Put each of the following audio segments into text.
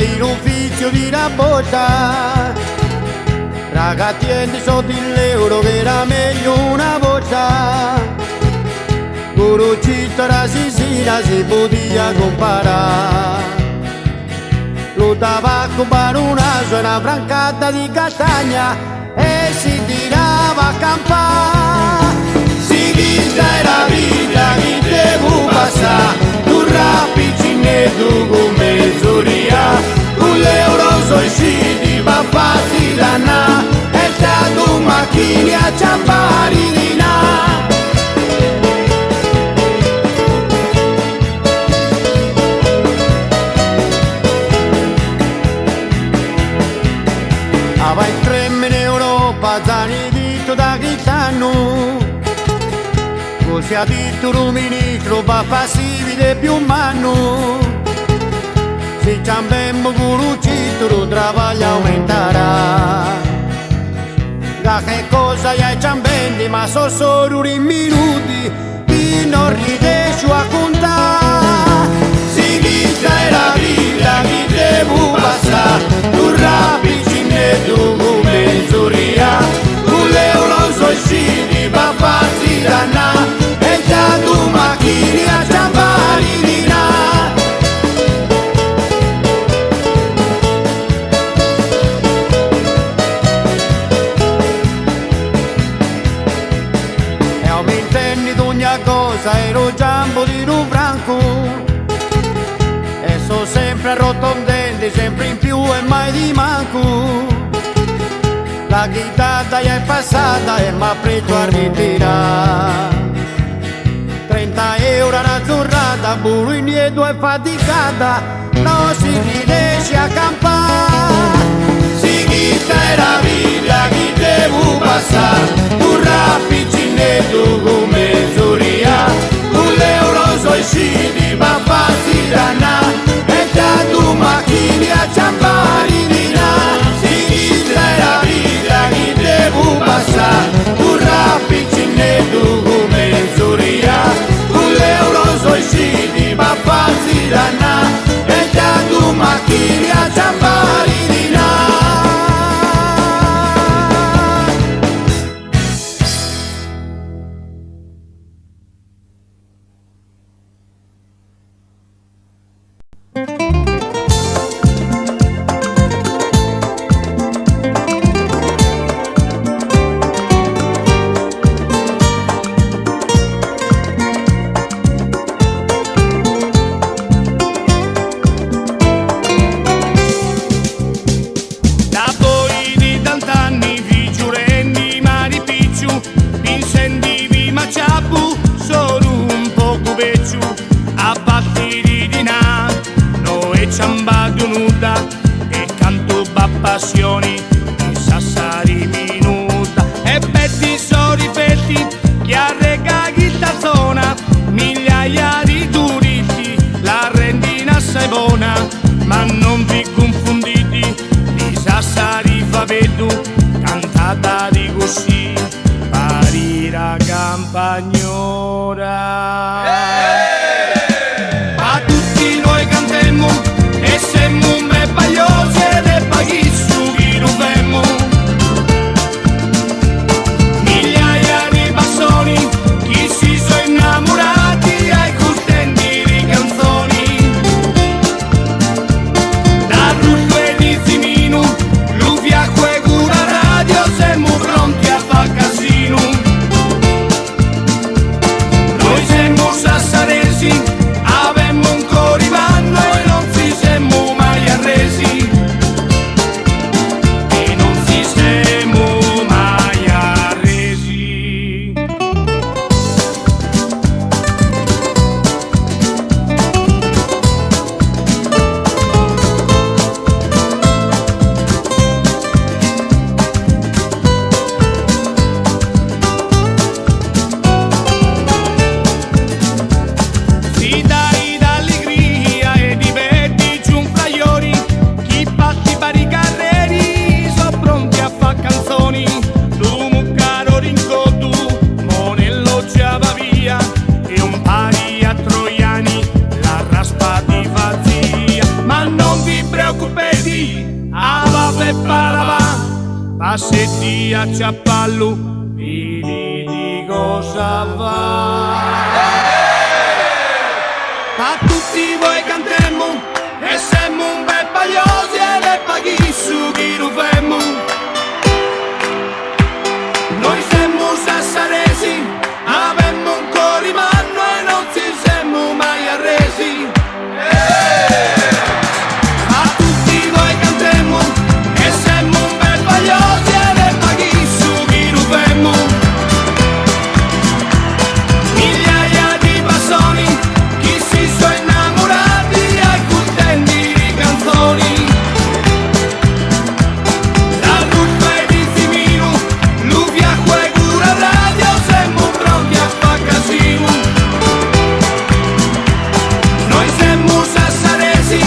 in ufficio di una boccia, ragazzi sotto l'euro che era meglio una boccia, Curucito la Sicilia si poteva comparare. Lo tabacco per una suona francata di castagna e si tirava a campare. Si chissà era vita che devo passare, tu rapicine tu come mezzoria, con l'euro sui siti va farsi danna, e stato macchine a ciampari di na. Va in tremme in Europa, zani dito da Chissano, così ha detto il ministro, va passivi di più mano. Se ciambemmo con l'uccito, lo travaglio aumenterà. Da che cosa hai ciambendi, ma so solo in minuti, che non riesco a contare. Si chissà è la vita che devo passare, tu rapici tu come mezzoria, con l'euro sui siti va farsi danna, e già tu macchini a ciampari di na. E aumentenni di ogni cosa, ero giambo di un franco, e so sempre arrotondenti, sempre in più e mai di manco. La chitarra è passata e m'ha preso a ritirare. 30 euro una giornata, pure indietro è faticata, non si riesce a campare. Si chissà è la vita che devo passare, tu rapicine tu come mezzoria, con l'euro sui siti va a farsi danna, e già tu macchini a ciampari di na. Si chissà è la vita che devo passare, tu rapicine tu come mezzoria, con l'euro sui siti va a farsi danna, e già tu macchini a ciampari di na. Passioni di Sassari minuta e petti so rifletti che arrega questa zona, migliaia di turisti la rendina assai buona, ma non vi confondite, di Sassari fa vedo cantata di così parira campagnora. A tutti noi cantemmo e semmo un bel paglioso e paghi su chi rubemmo, migliaia di bassoni chi si sono innamorati ai contenti di canzoni, da Rullo e di Zimino l'uviacqua e cura radio siamo pronti a far casino, noi siamo sassaresi a setti a ciappallo, Figli di cosa va? a tutti voi cantemmo, e semmo un bel pagliosi e le paghi su chi lo femmo. Noi semmo sassaresi, avemmo un corimanno e non si semmo mai arresi. A tutti voi cantemmo, e semmo un bel pagliosi e le paghi su chi lo femmo. Migliaia di passoni, chi si sono innamorati ai contenti di canzoni. La ruffa e di Simino, l'uvia e cura radio, semmo pronti a fa casino. Noi semmo sassaresi,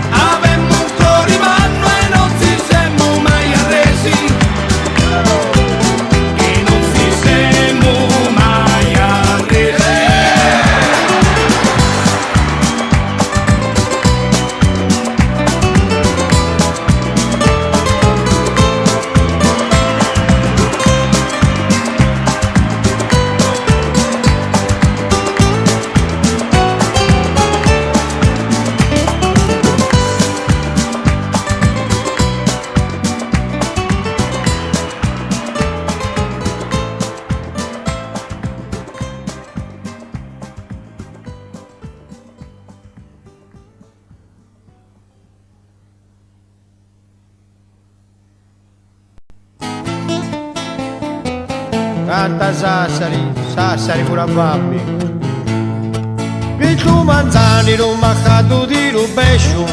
avemmo un corimanno e non si semmo mai arresi. E non si semmo mai arresi. Canta Sassari, Sassari pure a babbi. Che tu manzani non maccato di rubescio,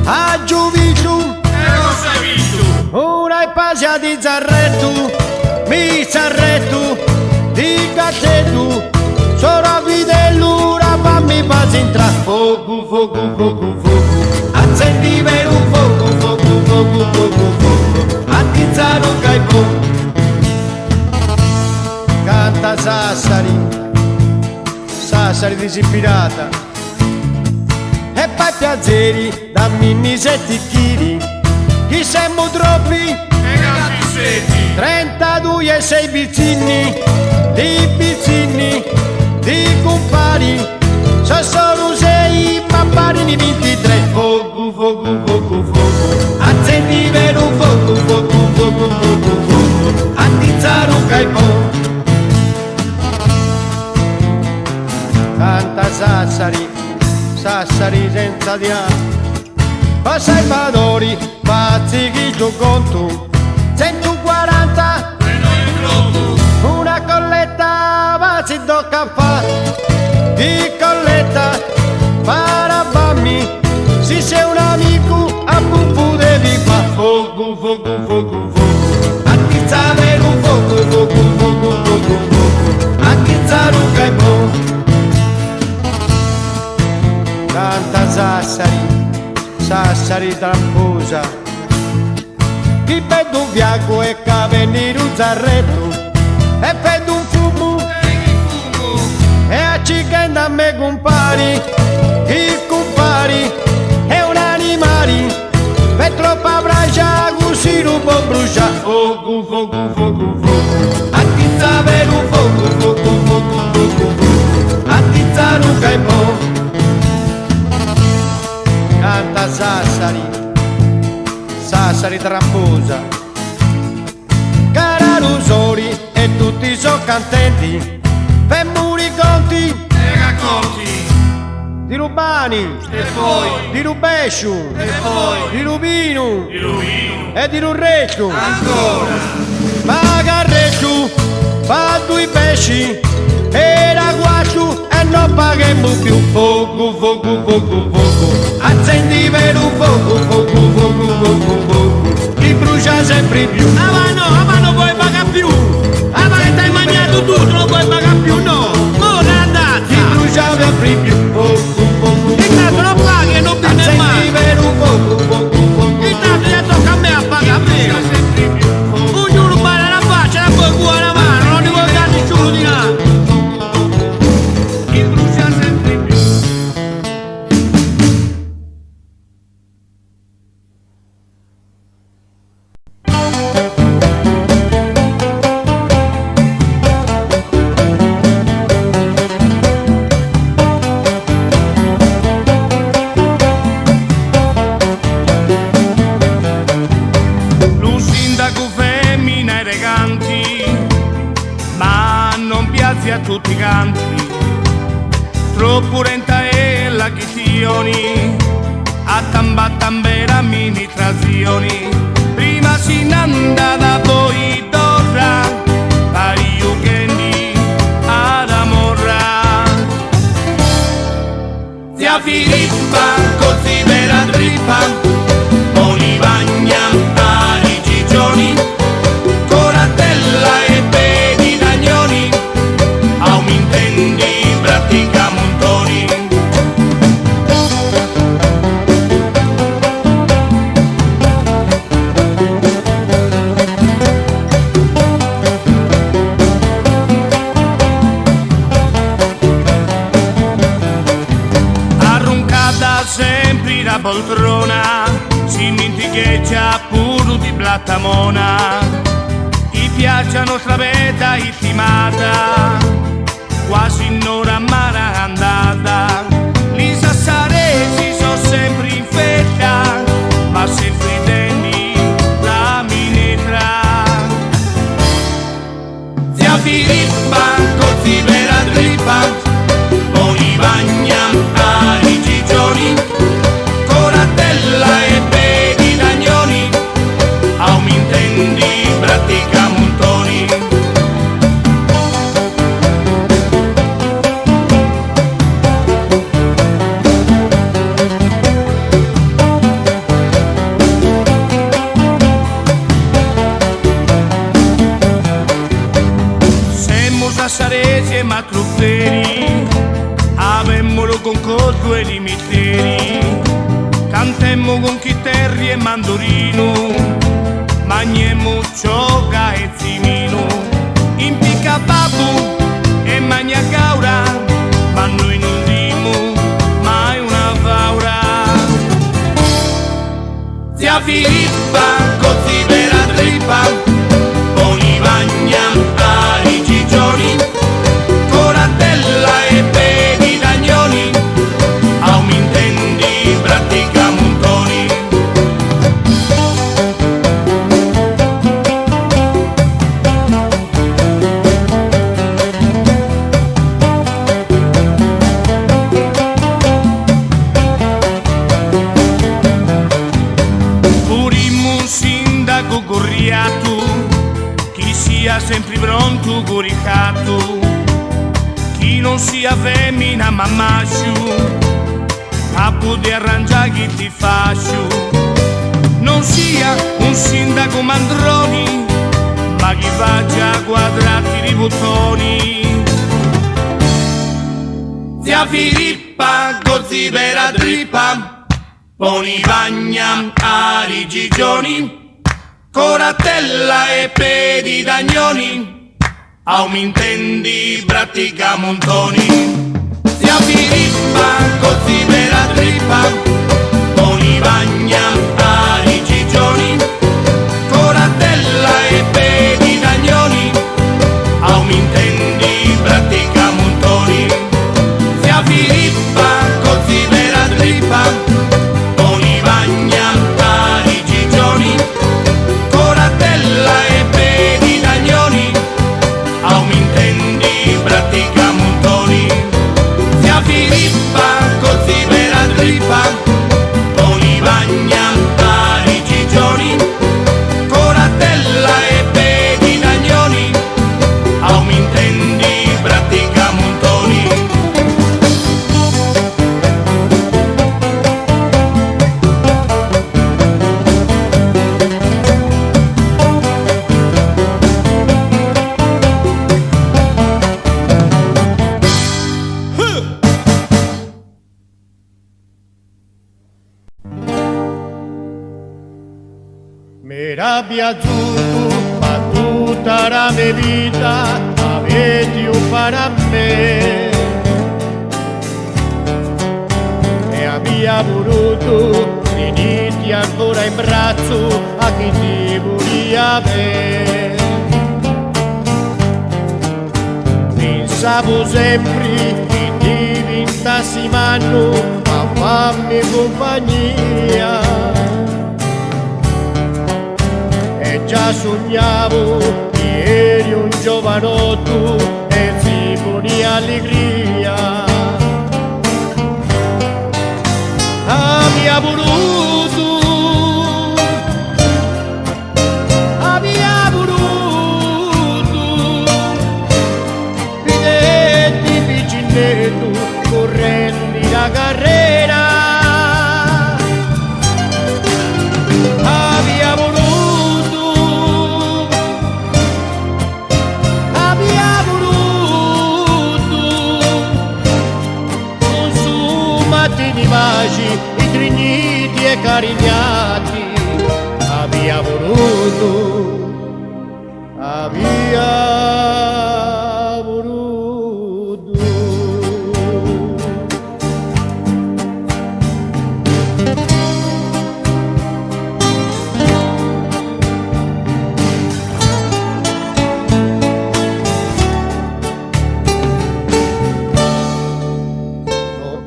a giuvitu, Cosa hai visto? una e pasia di zarretto, mi zarretto, di gattetto, sora videllura, fammi pasi in tra. Fuoco, fuoco, fuoco, fuoco, accendi per un fuoco, fuoco, fuoco, fuoco, fuoco, attizzare un caipò. Canta Sassari, Sassari disipirata, e patti a zeri, dammi misetti chili, chi siamo troppi? E gatti setti. 32 e 6 bizzini, di compari, sono solo 6, ma pari di 23. Fuoco, fuoco, fuoco, fuoco, accendi per un fuoco, fuoco, fuoco, fuoco, fuoco, attizzare un caipò. Canta Sassari, Sassari senza diavolo, passa i padori, pazzi chi tu conto, 140, E noi troppo. una colletta, pazzi tocca fa, di colletta, parabammi, se sei un amico, a bubu devi fa. Fuoco, fuoco, fuoco, fuoco, attizzare un fuoco, fuoco, fuoco, fuoco, fuoco, attizzare un caipò. Canta Sassari, Sassari tramposa, chi perde un fiacco e cavenire un zarretto, e perde un fumo, E chi fumo? e a cicenda a me compari, il compari è un animale, per troppa bracia così non può bruciare. Fuoco, fuoco, fuoco, fuoco, attizzare un fuoco, fuoco, fuoco, fuoco, fuoco, attizzare un caipò. Canta Sassari, Sassari tramposa, Cararusori e tutti sono contenti, femmo i conti E racconti. di Rubani, E poi. di Rubesciu, E poi. di Rubino Di Rubino. e di Rurreccio. Ancora. Ma Carrecciu fa due pesci, era guacciu e non paghiamo più. Fuoco, fuoco, fuoco, fuoco, accendi per un fuoco, fuoco, fuoco, fuoco, fuoco, chi brucia sempre più. Ah ma non puoi pagare più! Ah ma che ti hai mangiato tutto, non puoi pagare più, no! Ora è andata! Chi brucia sempre più. Fuoco, fuoco, Intanto non paghi e non viene accendi mai! per un fuoco, fuoco, fuoco, Intanto gli tocca a me a pagare meno! Ognuno paga la faccia e poi cuore la mano, non ne vuoi dare nessuno di là! Chi brucia sempre più. picanti, troppo lenta è la chizioni, a tambera mini trazioni, prima si nanda da poi torra, pari weekendi ad amorra. Zia Filippa, così vera trippa, Poni bagna a Rigigioni, Coratella e pedi d'agnoni, aumentendi pratica montoni. Arroncata sempre la poltrona, si dimenticheggia pure di blattamona, ti piace la nostra vita intimata, quasi un'ora mara andata, li sassaresi sono sempre in fetta, ma sempre tendi la minetra. Zia Filippa, così vera trippa, Poni bagna a Rigigioni, Coratella e pedi d'agnoni, aumentendi pratica montoni. Semmo sassaresi e matrufferi, avemmolo con cotto e limiteri, cantemmo con chitarri e mandorino, magnemmo gioca e zimino, impicca babbo e magna caura, ma noi non dimmo mai una faura. Zia Filippa, così vera trippa, Poni bagna a Rigigioni, Coratella e pedi d'agnoni, aumentendi pratica montoni. Purimmo un sindaco corriato, chi sia sempre pronto coricato, chi non sia femmina ma maschio, a poter arrangiare chi ti fascio, non sia un sindaco mandroni, ma chi faccia quadrati di bottoni. Zia Filippa, così vera trippa, Poni bagna a Rigigioni, Coratella e pedi d'agnoni, aumentendi pratica montoni. Zia Filippa, così vera trippa, Poni bagna a Rigigioni, Coratella e pedi d'agnoni, aumentendi pratica montoni. Zia Filippa, così vera trippa, Poni bagna a Rigigioni, Coratella e pedi d'agnoni, aumentendi pratica montoni. Zia Filippa, così vera trippa, Poni bagna a Rigigioni, Coratella e pedi d'agnoni, aumentendi pratica montoni. Mi rabbia tu, ma tutta la mia vita avete un fare a me. E abbia voluto venirti ancora in braccio a chi ti volia bene. Pensavo sempre che diventassi mano a farmi compagnia. E già sognavo che eri un giovanotto e si ponia allegria. Abbia voluto, abbia voluto, pidetti piccinetto, correndi la carrera. Abbia voluto, consumati di baci, i trigniti e carignati. Abbia voluto, abbia voluto.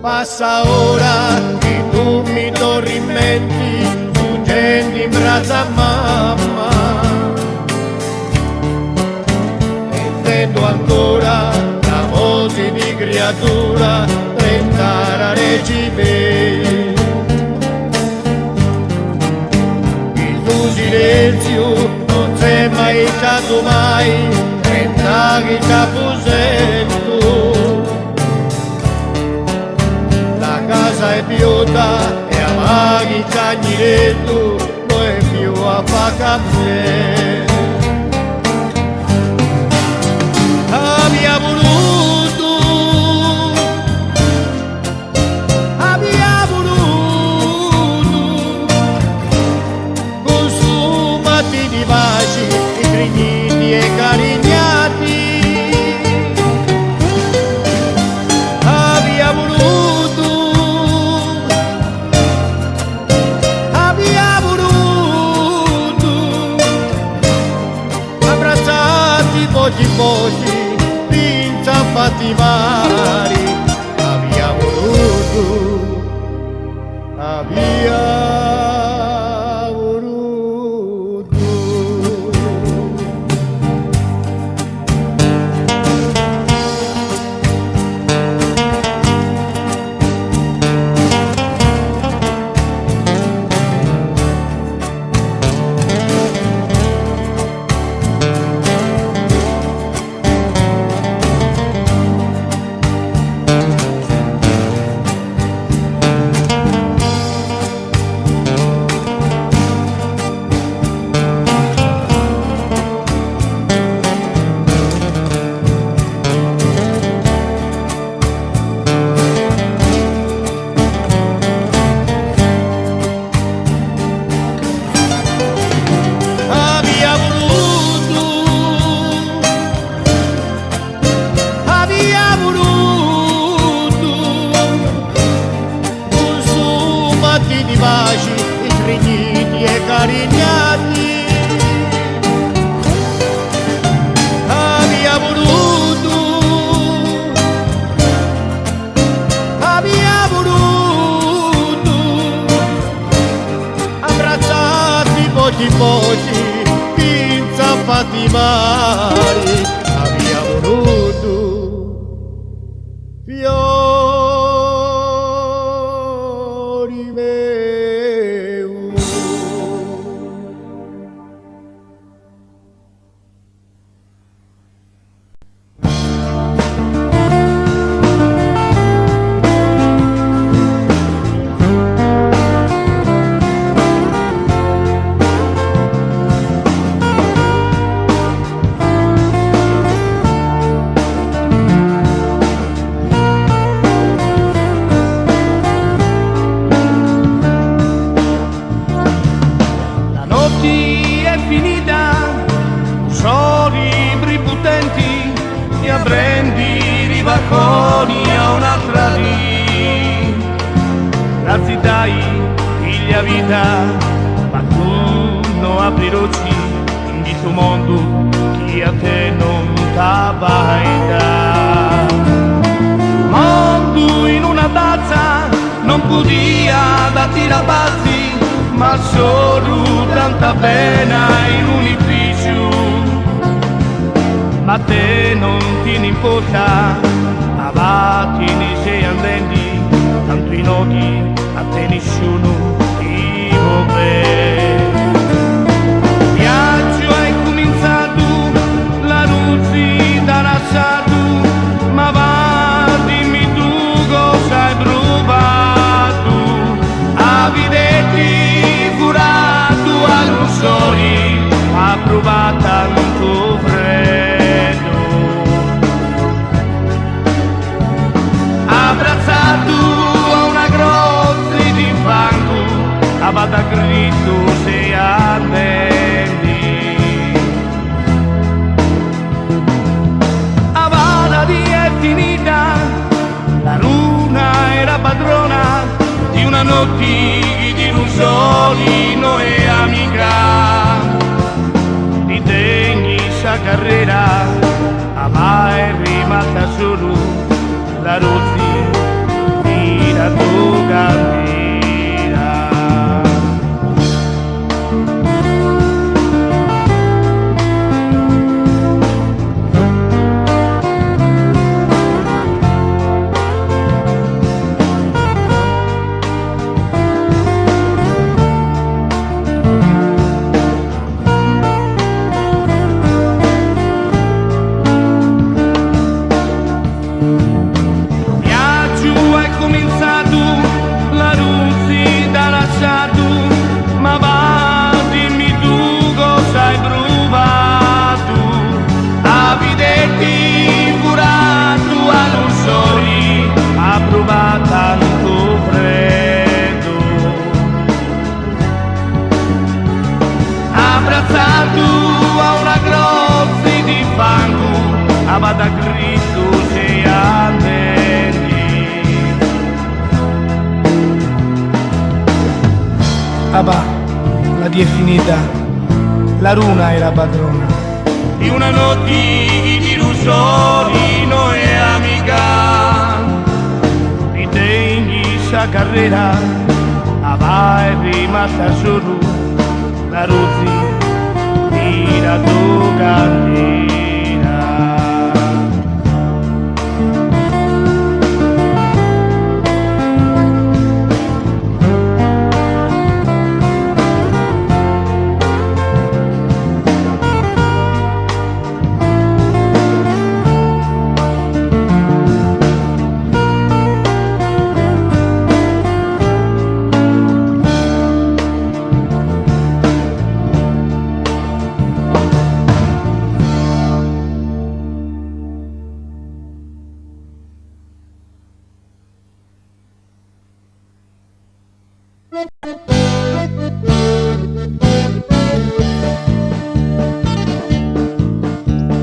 Passa ora che tu mi tormenti, fuggendo in braccio a mamma. E sento ancora la voce di creatura tentare a recime. Il tuo silenzio non c'è mai stato mai, tenta che capo sento. Casa è piota e amaghi il cagniretto, non è più a fa caffè. Abbia voluto, consumati di baci, i trigniti e carignati. Abbia voluto, pochi pochi, pinza fatti mari. Abbia voluto, abbia voluto. Di baci, i trigniti e carignati. Abbia voluto, abbracciati pochi pochi, pinza fatti mari. Abbia voluto, fiori meu. Prendi rivacconi a un'altra lì. Grazie dai, figlia vita, ma tu non aprirci in questo mondo che a te non t'abbaida. Mondo in una tazza non podia darti la bazzi, ma solo tanta pena in un ufficio. Ma te non ti importa avanti ne sei andati, tanto i noti a te nessuno ti può vedere. Viaggio hai cominciato, la luce da lasciato, ma va dimmi tu cosa hai provato, a vederti curato allo soli, a provare tanto freddo, abbracciato a una grotta di fango, a bada grito sei andendi, a vada di è finita, la luna era padrona di una notte di un solino e amica, di tegni sa carriera, ma è rimasta solo la rosa di la tua candela. Da Cristo sei andendi. Papà, la die è finita, la luna era padrona di una notte di un solino e amica, di tegni sa carriera, ma è rimasta solo la rosa di la tua candela.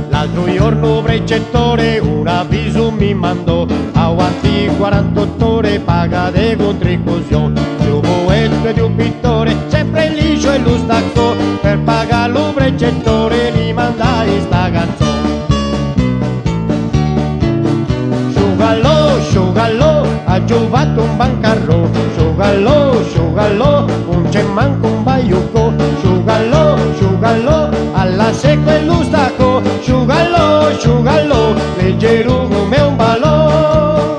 L'altro giorno precettore un avviso mi mandò, avanti 48 ore paga de contribuzione, io poeta di un pittore sempre liscio e lo stacco, per pagarlo precettore gli mandai sta canzone. Sciugallo, ha giovato un bancarro, sciugallo, non c'è manco un baiucco, sciugallo, alla secca e lo stacco, sciugallo, leggero come un balò.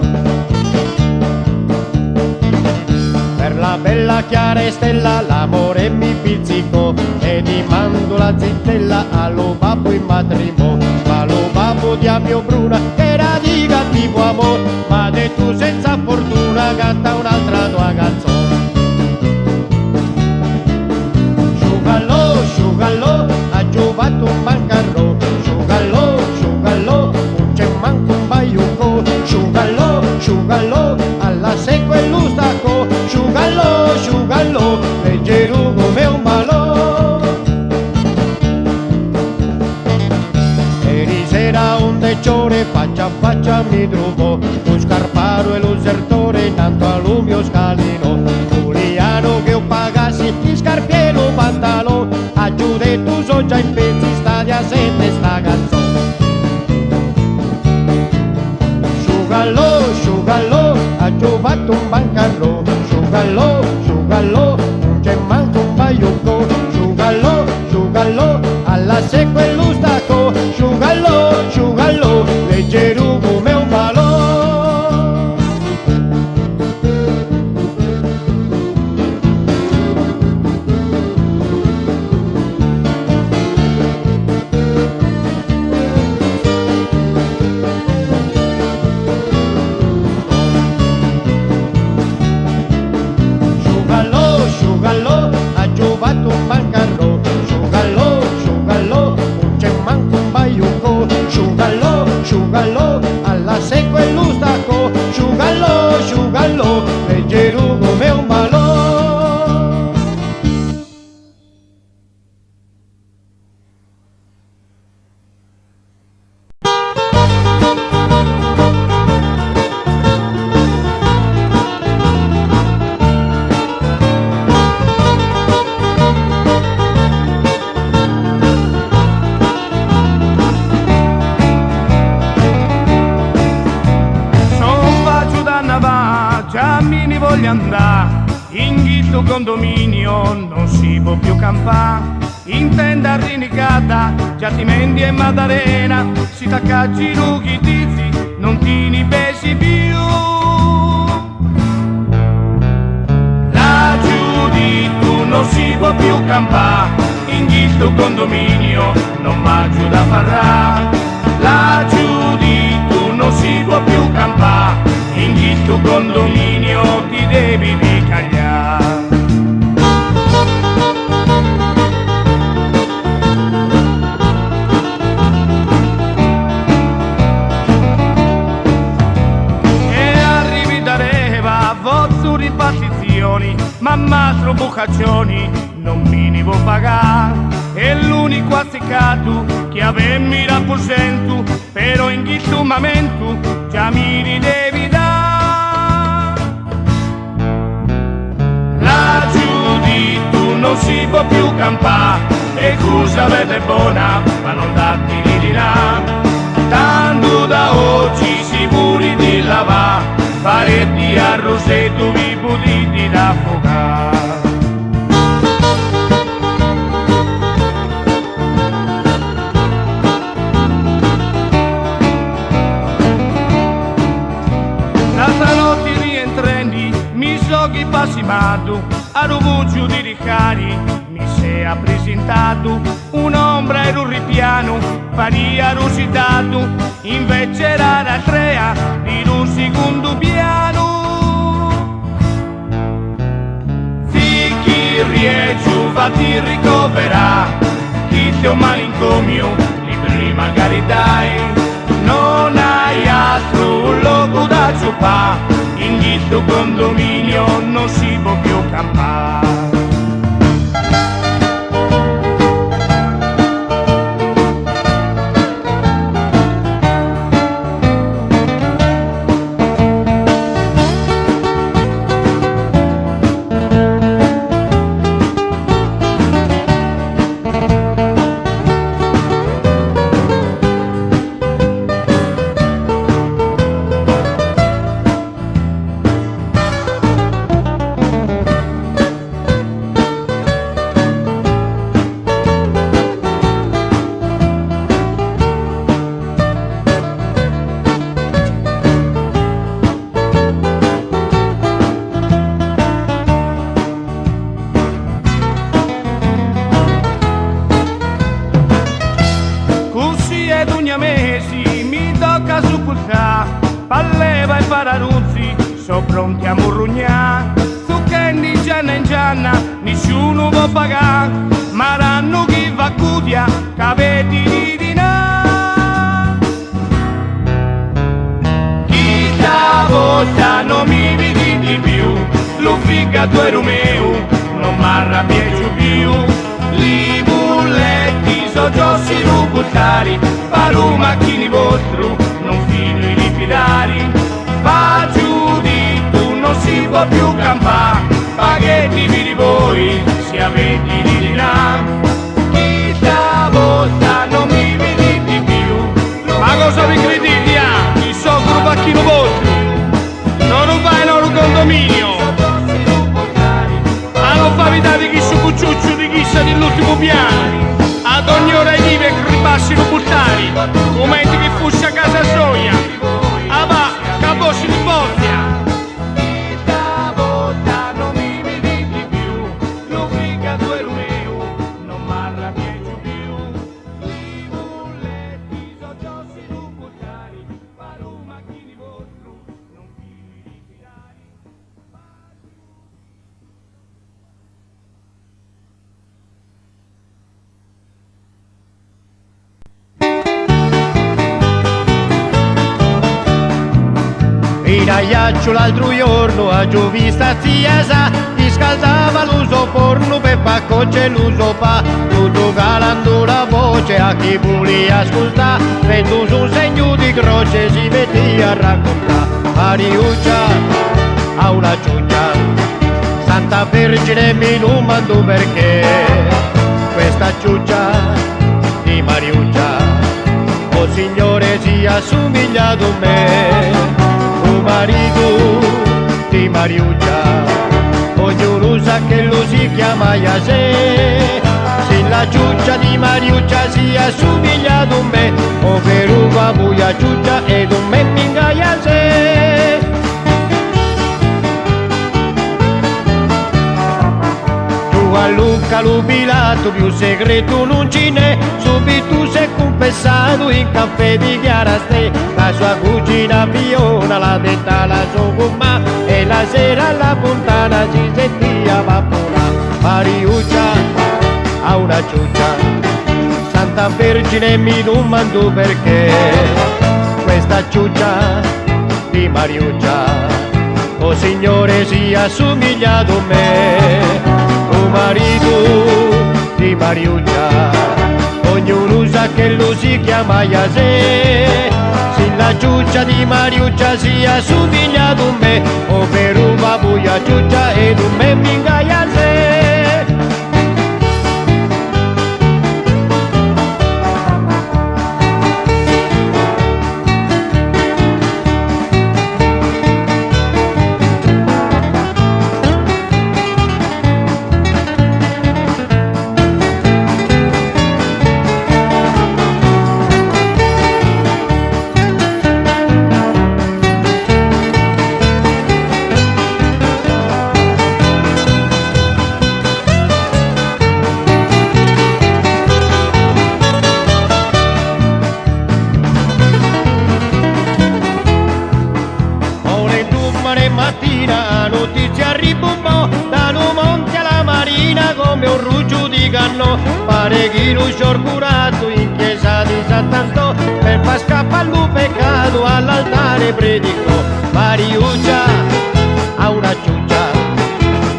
Per la bella chiara e stella l'amore mi pizzico, e ti mando la zittella allo babbo in matrimonio, ma lo babbo di mio Bruna era di cattivo amore, ma de tu senza fortuna canta un'altra tua canzone. Sciugallo, ha giovato un bancarro, sciugallo, non c'è manco un baiucco, sciugallo, alla secco e lo stacco, sciugallo, leggero come un balò. Ieri sera un decciore faccia a faccia mi trovo, un scarparo e l'usertore tanto a lumio scalino, Giuliano che io pagassi ti scarpiero pantalone, a giù de tu so già in pezzi stadia sente sta canzone. Sciugallo, ha giovato un bancarro, sciugallo, non c'è manco un baiucco, sciugallo, alla secco e lo stacco, sciugallo, leggero come un balò. voglio andare in questo condominio, non si può più campare. In tenda rinicata, Giastimendi e Maddalena, si taccaggi rughi tizi, non ti pesi più. Laggiù di tu non si può più campare, in questo condominio non m'aggiù da farrà. Laggiù di tu non si può più campare, in questo condominio ti devi ricagliare. Ripartizioni, ma mastro Bucaccioni non mi ne può pagare. È l'unico azzeccato che avemmi rappresento, però in questo momento già mi devi dare. Laggiù di tu non si può più campare, e cosa avete buona, ma non darti di dinà. Tanto da oggi sicuri di lavare, paretti a rosetto vi potete da affogare. L'altra notte rientrando mi so che passimato a Ruvugio di Ricari, mi si è presentato un'ombra e un ripiano, faria rusitato, invece era la trea di un secondo piano. Zicchi riesci fatti ricoverà, chi te un malincomio, liberi magari dai, non hai altro luogo da giocare, in questo condominio non si può più campare. Palleva e Pararuzzi sono pronti a murrugnà, zucchendi gianna in gianna nessuno può pagare, ma ranno chi va a cudia che avete di dinà. Chi stavolta non mi vedi di più, lo figato è Romeo non m'arrabbio più. Li bulletti so giossi rubuttari, paru macchini vostru non fino i lipidari. Va giù di tu non si può più campare, paghetti di voi se avete di dinà. Chi stavolta non mi vedi di più, ma cosa vi credete? Chi so grupacchino vostro, non rubai loro condominio, ma non fa vedere chi su cucciuccio di chissà dell'ultimo piano. Ad ogni ora vive che ribassi lo buttari, come che fosse a casa soia. Ah va, capossi di bottia. Questa volta non mi vedi di più, lo figato e Romeo non m'arrabbio più. I bulletti so giossi lo buttari, paro macchini vostro, non fili di tirare. In aiaccio l'altro giorno a giovista ziesa, ti scaldava l'uso forno per paccocce l'uso pa, tutto calando la voce a chi voleva ascoltare, vedo su un segno di croce si metteva a raccontare, Mariuccia a una giugna, Santa Vergine mi domando perché, questa giuggia di Mariuccia, oh Signore si assomiglia a me. Marito di di Mariuccia, ognuno sa che lo si chiama Iase. Se la ciuccia di Mariuccia si assomiglia ad un me, o per una buia ciuccia ed un me minga Iase. Tu a Luca l'ubilato più segreto non ce n'è, subito si è confessato in caffè di Chiarastre. La sua cugina Fiona l'ha detta la sua gomma e la sera alla fontana si sentiva vapora. Mariuccia ha una ciuccia, Santa Vergine mi domando perché questa ciuccia di Mariuccia, oh Signore, si assomiglia a me. Oh marito di Mariuccia, ognuno sa che lo si chiama Iase. Se la ciuccia di Mariuccia si assomiglia ad me, o per una buia ciuccia ed un me minga Iase. Mattina notizia arriva un po', da un monte alla marina come un ruggio di canno. Pare che lo sciorcurato in chiesa di Sant'Antò per far scappare il peccato all'altare predicò. Mariuccia ha una ciuccia,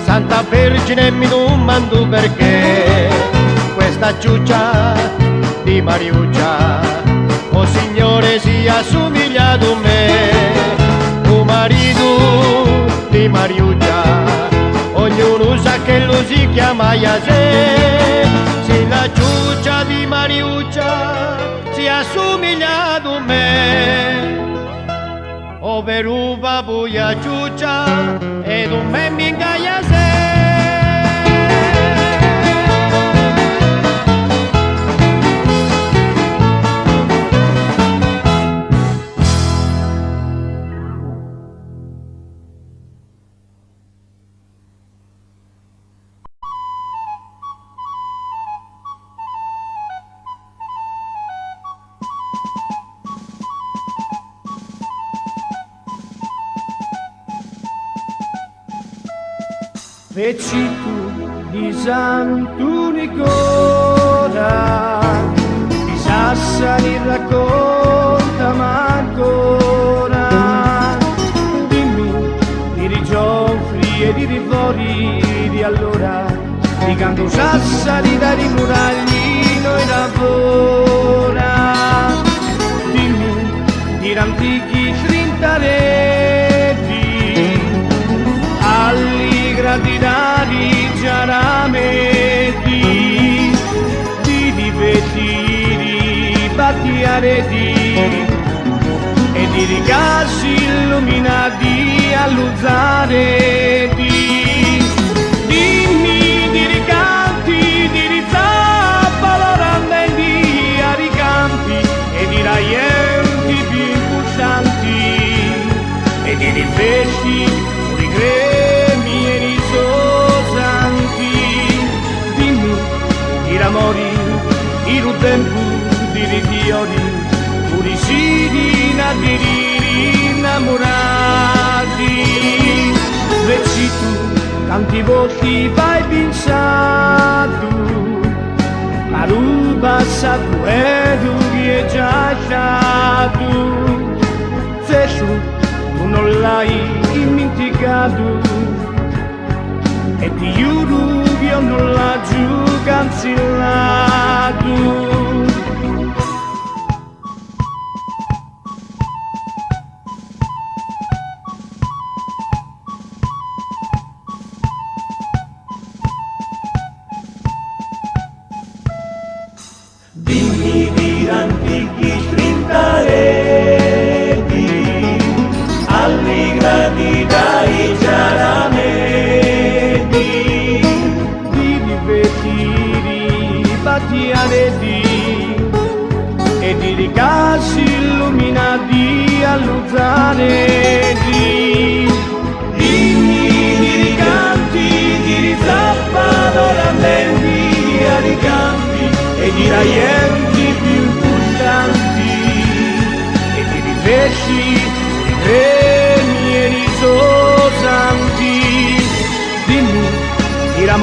Santa Vergine mi domando perché questa ciuccia di Mariuccia, oh Signore, si assomiglia a me. Marito di Mariuccia, ognuno sa che lo si chiama Iase. Se la ciuccia di Mariuccia si assomiglia a me, o per una buia ciuccia ed un me minga Iase. Vecito di Santo Nicola, di Sassari raccontami ancora, dimmi di Rigiofri e di Rivori di allora, di canto Sassari da Rimuraglino e lavora, dimmi di antichi Trintareti, Alligradinari giarameti, di vetiri battiareti e di ricassi illuminati all'uzzareti. Dimmi di ricanti, di rizappalo rammendi a ricampi e di raienti più impulsanti e di riflessi puri gremi e risosanti. Dimmi di ramori, di tempo, di rifiori, puri sidi nadiri innamorati. Vecchi tu, tanti volti vai pensato, ma ruba sapu e tu che già stato. Se tu non l'hai dimenticato e ti giuro che io non l'ho giù cancellato. Dimmi di antichi trintareti, allegrati dai già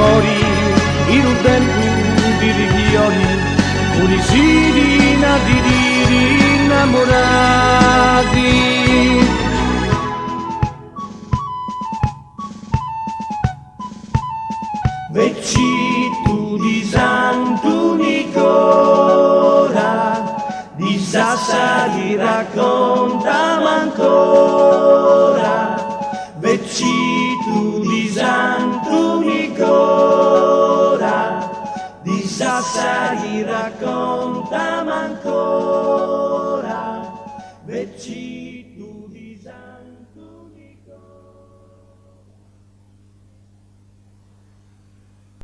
mori in un tempo di richioni, unisina di innamorati. Vecchitu di Santo Nicola, di Sassari raccontami ancora. Vecchitu di Santo Nicola, di Sassari raccontami